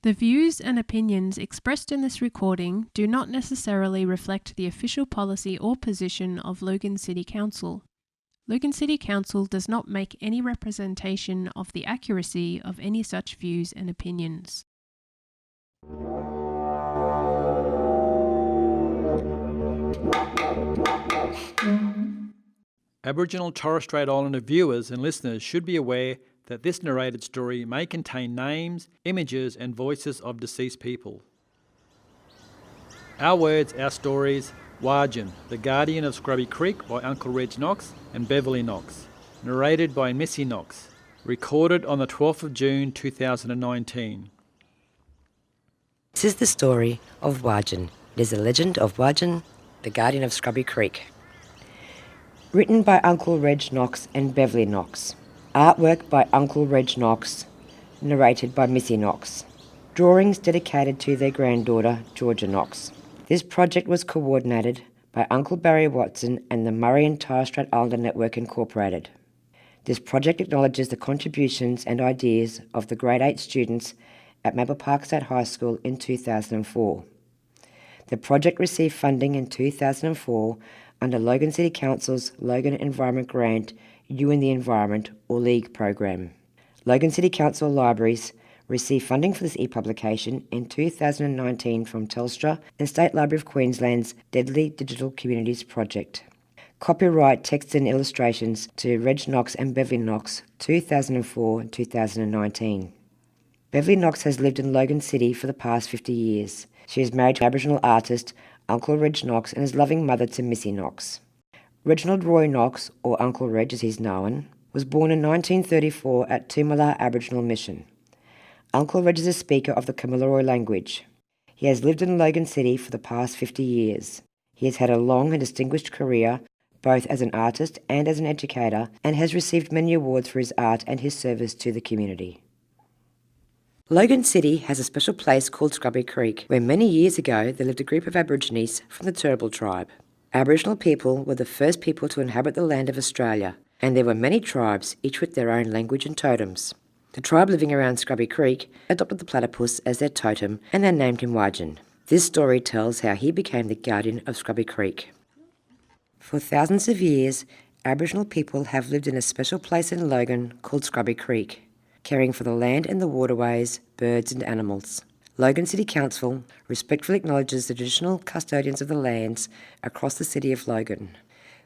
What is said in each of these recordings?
The views and opinions expressed in this recording do not necessarily reflect the official policy or position of Logan City Council. Logan City Council does not make any representation of the accuracy of any such views and opinions. Aboriginal Torres Strait Islander viewers and listeners should be aware that this narrated story may contain names, images and voices of deceased people. Our words, our stories. Wajin, the Guardian of Scrubby Creek by Uncle Reg Knox and Beverley Knox. Narrated by Missy Knox. Recorded on the 12th of June 2019. This is the story of Wajin. It is the legend of Wajin, the Guardian of Scrubby Creek. Written by Uncle Reg Knox and Beverley Knox. Artwork by Uncle Reg Knox. Narrated by Missy Knox. Drawings dedicated to their granddaughter, Georgia Knox. This project was coordinated by Uncle Barry Watson and the Murray and Torres Strait Islander Network Incorporated. This project acknowledges the contributions and ideas of the Grade 8 students at Maple Park State High School in 2004. The project received funding in 2004 under Logan City Council's Logan Environment Grant You and the Environment, or LEAGUE program. Logan City Council Libraries received funding for this e-publication in 2019 from Telstra and State Library of Queensland's Deadly Digital Communities project. Copyright text and illustrations to Reg Knox and Beverley Knox, 2004-2019. Beverley Knox has lived in Logan City for the past 50 years. She is married to Aboriginal artist Uncle Reg Knox and is loving mother to Missy Knox. Reginald Roy Knox, or Uncle Reg as he's known, was born in 1934 at Toomelah Aboriginal Mission. Uncle Reg is a speaker of the Gamilaraay language. He has lived in Logan City for the past 50 years. He has had a long and distinguished career, both as an artist and as an educator, and has received many awards for his art and his service to the community. Logan City has a special place called Scrubby Creek, where many years ago there lived a group of Aborigines from the Turrbal tribe. Aboriginal people were the first people to inhabit the land of Australia, and there were many tribes, each with their own language and totems. The tribe living around Scrubby Creek adopted the platypus as their totem and they named him Wajin. This story tells how he became the guardian of Scrubby Creek. For thousands of years, Aboriginal people have lived in a special place in Logan called Scrubby Creek, caring for the land and the waterways, birds and animals. Logan City Council respectfully acknowledges the traditional custodians of the lands across the city of Logan.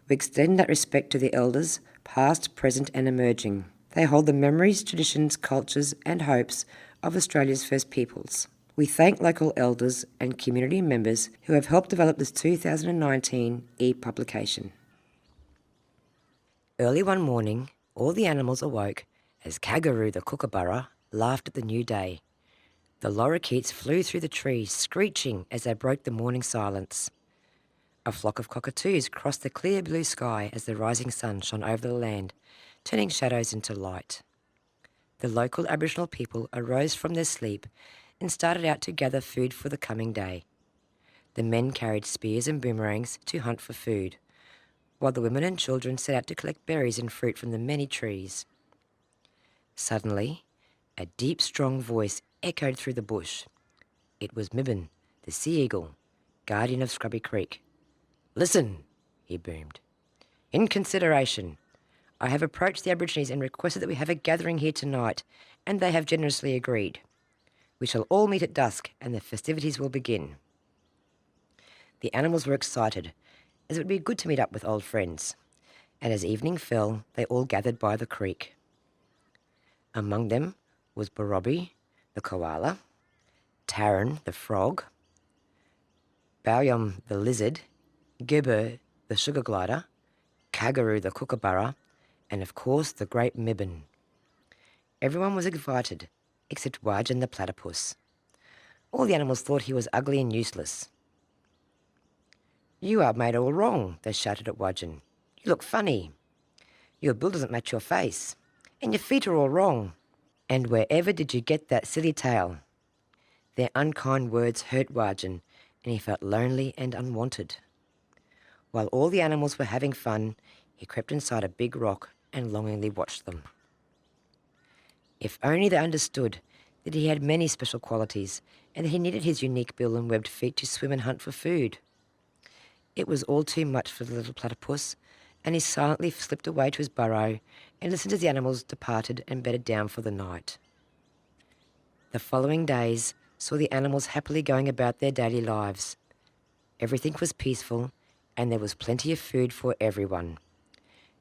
We extend that respect to the elders, past, present and emerging. They hold the memories, traditions, cultures and hopes of Australia's First Peoples. We thank local elders and community members who have helped develop this 2019 e-publication. Early one morning, all the animals awoke as Kangaroo the kookaburra laughed at the new day. The lorikeets flew through the trees, screeching as they broke the morning silence. A flock of cockatoos crossed the clear blue sky as the rising sun shone over the land, turning shadows into light. The local Aboriginal people arose from their sleep and started out to gather food for the coming day. The men carried spears and boomerangs to hunt for food, while the women and children set out to collect berries and fruit from the many trees. Suddenly, a deep, strong voice echoed through the bush. It was Mibbin, the sea eagle, guardian of Scrubby Creek. "Listen," he boomed. "In consideration, I have approached the Aborigines and requested that we have a gathering here tonight, and they have generously agreed. We shall all meet at dusk, and the festivities will begin." The animals were excited, as it would be good to meet up with old friends, and as evening fell, they all gathered by the creek. Among them was Borobi, the koala, Taran, the frog, Bauyum, the lizard, Gibber, the sugar glider, Kangaroo, the kookaburra, and of course the great Mibbin. Everyone was invited, except Wajin the platypus. All the animals thought he was ugly and useless. "You are made all wrong," they shouted at Wajin. "You look funny. Your bill doesn't match your face, and your feet are all wrong. And wherever did you get that silly tail?" Their unkind words hurt Wajin, and he felt lonely and unwanted. While all the animals were having fun, he crept inside a big rock and longingly watched them. If only they understood, that he had many special qualities and that he needed his unique bill and webbed feet to swim and hunt for food. It was all too much for the little platypus, and he silently slipped away to his burrow and listened as the animals departed and bedded down for the night. The following days saw the animals happily going about their daily lives. Everything was peaceful, and there was plenty of food for everyone.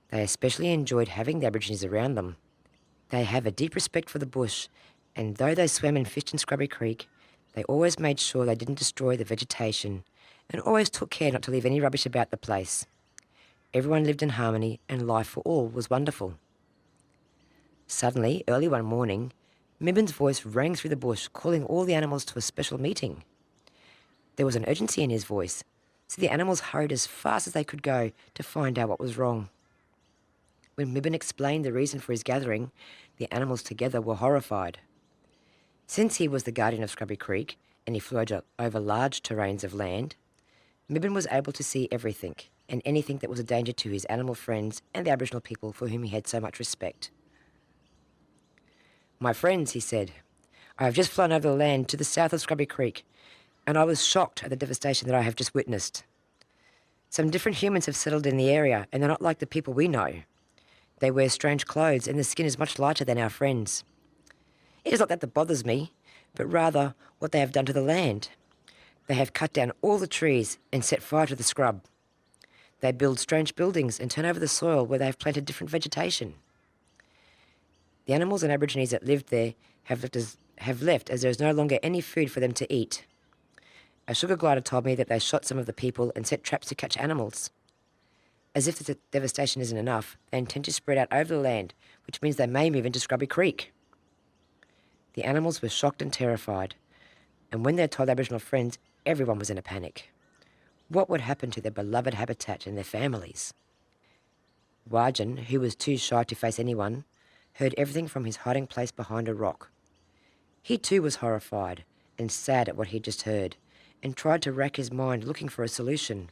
They especially enjoyed having the Aborigines around them. They have a deep respect for the bush, and though they swam and fished in Scrubby Creek, they always made sure they didn't destroy the vegetation and always took care not to leave any rubbish about the place. Everyone lived in harmony, and life for all was wonderful. Suddenly, early one morning, Mibben's voice rang through the bush, calling all the animals to a special meeting. There was an urgency in his voice, so the animals hurried as fast as they could go to find out what was wrong. When Mibben explained the reason for his gathering, the animals together were horrified. Since he was the guardian of Scrubby Creek, and he flew over large terrains of land, Mibben was able to see everything and anything that was a danger to his animal friends and the Aboriginal people for whom he had so much respect. "My friends," he said, "I have just flown over the land to the south of Scrubby Creek, and I was shocked at the devastation that I have just witnessed. Some different humans have settled in the area, and they're not like the people we know. They wear strange clothes, and their skin is much lighter than our friends. It is not that bothers me, but rather what they have done to the land. They have cut down all the trees and set fire to the scrub. They build strange buildings and turn over the soil where they have planted different vegetation. The animals and Aborigines that lived there have left as there is no longer any food for them to eat. A sugar glider told me that they shot some of the people and set traps to catch animals. As if the devastation isn't enough, they intend to spread out over the land, which means they may move into Scrubby Creek." The animals were shocked and terrified, and when they told Aboriginal friends, everyone was in a panic. What would happen to their beloved habitat and their families? Wajin, who was too shy to face anyone, heard everything from his hiding place behind a rock. He too was horrified and sad at what he'd just heard, and tried to rack his mind looking for a solution,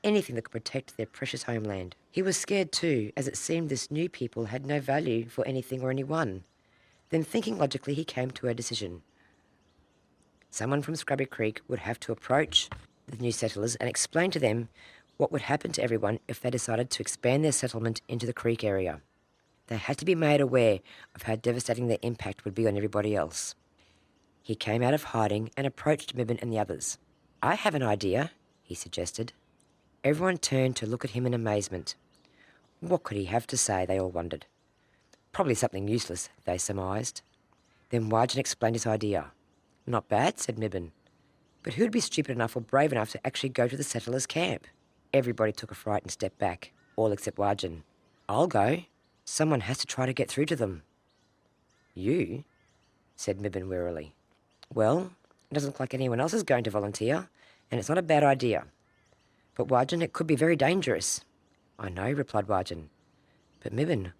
anything that could protect their precious homeland. He was scared too, as it seemed this new people had no value for anything or anyone. Then, thinking logically, he came to a decision. Someone from Scrubby Creek would have to approach the new settlers and explain to them what would happen to everyone if they decided to expand their settlement into the creek area. They had to be made aware of how devastating their impact would be on everybody else. He came out of hiding and approached Mibben and the others. "I have an idea," he suggested. Everyone turned to look at him in amazement. What could he have to say, they all wondered. Probably something useless, they surmised. Then Wajin explained his idea. "Not bad," said Mibben. "But who'd be stupid enough or brave enough to actually go to the settlers' camp?" Everybody took a fright and stepped back, all except Wajin. "I'll go. Someone has to try to get through to them." "You?" said Mibben wearily. "Well, it doesn't look like anyone else is going to volunteer, and it's not a bad idea. But Wajin, it could be very dangerous." "I know," replied Wajin. "But Mibben,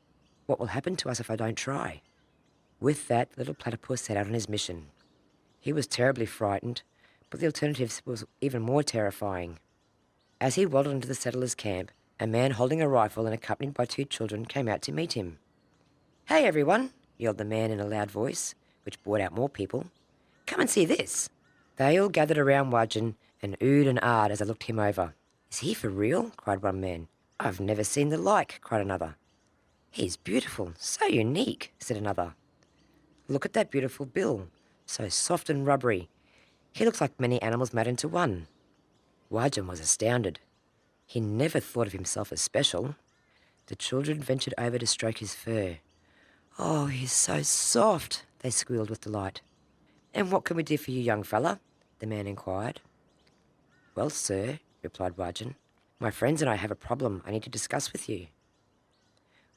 what will happen to us if I don't try?" With that, the little platypus set out on his mission. He was terribly frightened, but the alternative was even more terrifying. As he waddled into the settlers' camp, a man holding a rifle and accompanied by 2 children came out to meet him. "Hey everyone," yelled the man in a loud voice, which brought out more people. "Come and see this." They all gathered around Wajin and oohed and ahed as they looked him over. "Is he for real?" cried one man. "I've never seen the like," cried another. "He's beautiful, so unique," said another. "Look at that beautiful bill, so soft and rubbery. He looks like many animals made into one." Wajin was astounded. He never thought of himself as special. The children ventured over to stroke his fur. "Oh, he's so soft," they squealed with delight. "And what can we do for you, young fella?" the man inquired. "Well, sir," replied Wajin, "my friends and I have a problem I need to discuss with you."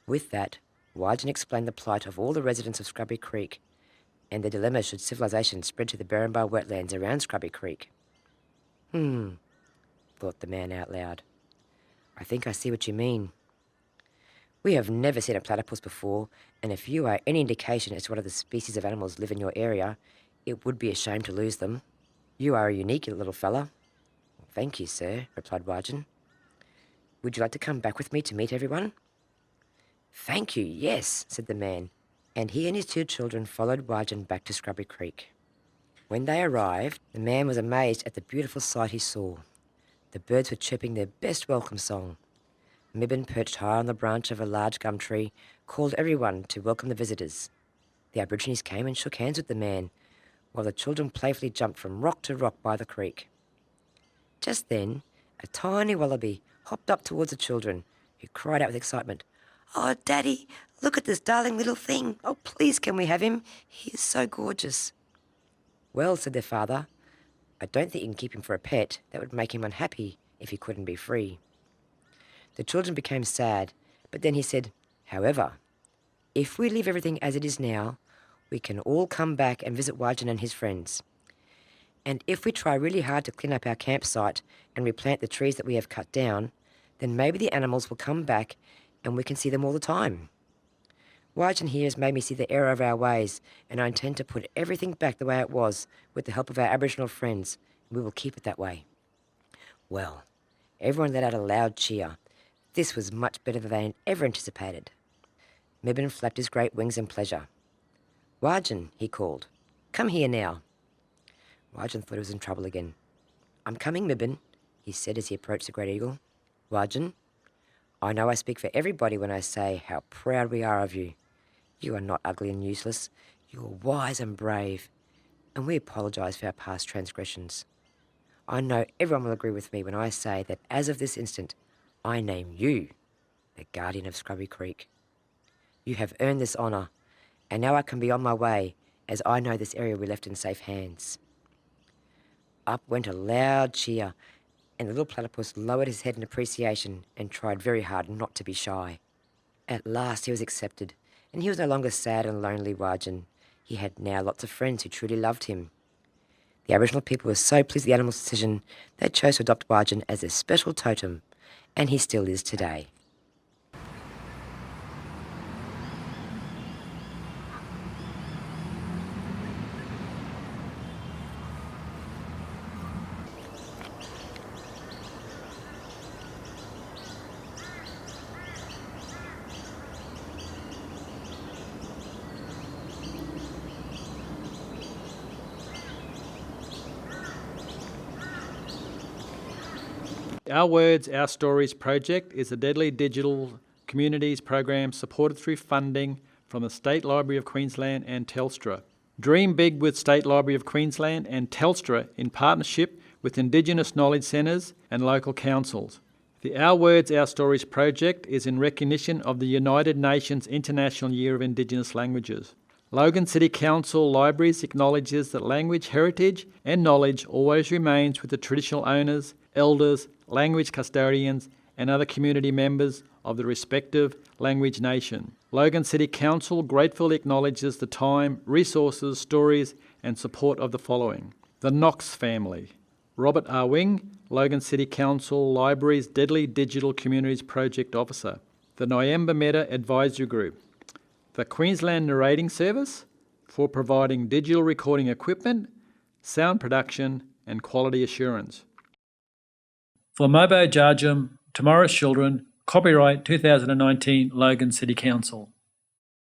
With that, Wajin explained the plight of all the residents of Scrubby Creek and the dilemma should civilization spread to the Berrinba wetlands around Scrubby Creek. Thought the man out loud. "I think I see what you mean. We have never seen a platypus before, and if you are any indication as to what other species of animals live in your area, it would be a shame to lose them. You are a unique little fella." "Thank you, sir," replied Wajin. "Would you like to come back with me to meet everyone?" "Thank you, yes," said the man, and he and his 2 children followed Wajin back to Scrubby Creek. When they arrived, the man was amazed at the beautiful sight he saw. The birds were chirping their best welcome song. Mibin, perched high on the branch of a large gum tree, called everyone to welcome the visitors. The Aborigines came and shook hands with the man, while the children playfully jumped from rock to rock by the creek. Just then, a tiny wallaby hopped up towards the children, who cried out with excitement, "Oh, Daddy, look at this darling little thing. Oh, please, can we have him? He is so gorgeous." "Well," said their father, "I don't think you can keep him for a pet. That would make him unhappy if he couldn't be free." The children became sad, but then he said, "However, if we leave everything as it is now, we can all come back and visit Wajin and his friends. And if we try really hard to clean up our campsite and replant the trees that we have cut down, then maybe the animals will come back and we can see them all the time. Wajin here has made me see the error of our ways, and I intend to put everything back the way it was with the help of our Aboriginal friends, and we will keep it that way." Well, everyone let out a loud cheer. This was much better than they had ever anticipated. Mibin flapped his great wings in pleasure. "Wajin," he called, "come here now." Wajin thought he was in trouble again. "I'm coming, Mibin," he said as he approached the great eagle. "Wajin, I know I speak for everybody when I say how proud we are of you. You are not ugly and useless. You are wise and brave, and we apologise for our past transgressions. I know everyone will agree with me when I say that as of this instant, I name you the Guardian of Scrubby Creek. You have earned this honour, and now I can be on my way, as I know this area will be left in safe hands." Up went a loud cheer, and the little platypus lowered his head in appreciation and tried very hard not to be shy. At last he was accepted, and he was no longer sad and lonely Wajin. He had now lots of friends who truly loved him. The Aboriginal people were so pleased with the animal's decision, they chose to adopt Wajin as their special totem, and he still is today. Our Words, Our Stories project is a deadly digital communities program supported through funding from the State Library of Queensland and Telstra. Dream big with State Library of Queensland and Telstra in partnership with Indigenous knowledge centres and local councils. The Our Words, Our Stories project is in recognition of the United Nations International Year of Indigenous Languages. Logan City Council Libraries acknowledges that language heritage and knowledge always remains with the traditional owners, elders, language custodians and other community members of the respective language nation. Logan City Council gratefully acknowledges the time, resources, stories and support of the following: the Knox family, Robert R. Wing, Logan City Council Libraries Deadly Digital Communities Project Officer, the Nyamba Meta Advisory Group, the Queensland Narrating Service for providing digital recording equipment, sound production and quality assurance. For Mobo Jarjum, Tomorrow's Children, copyright 2019 Logan City Council.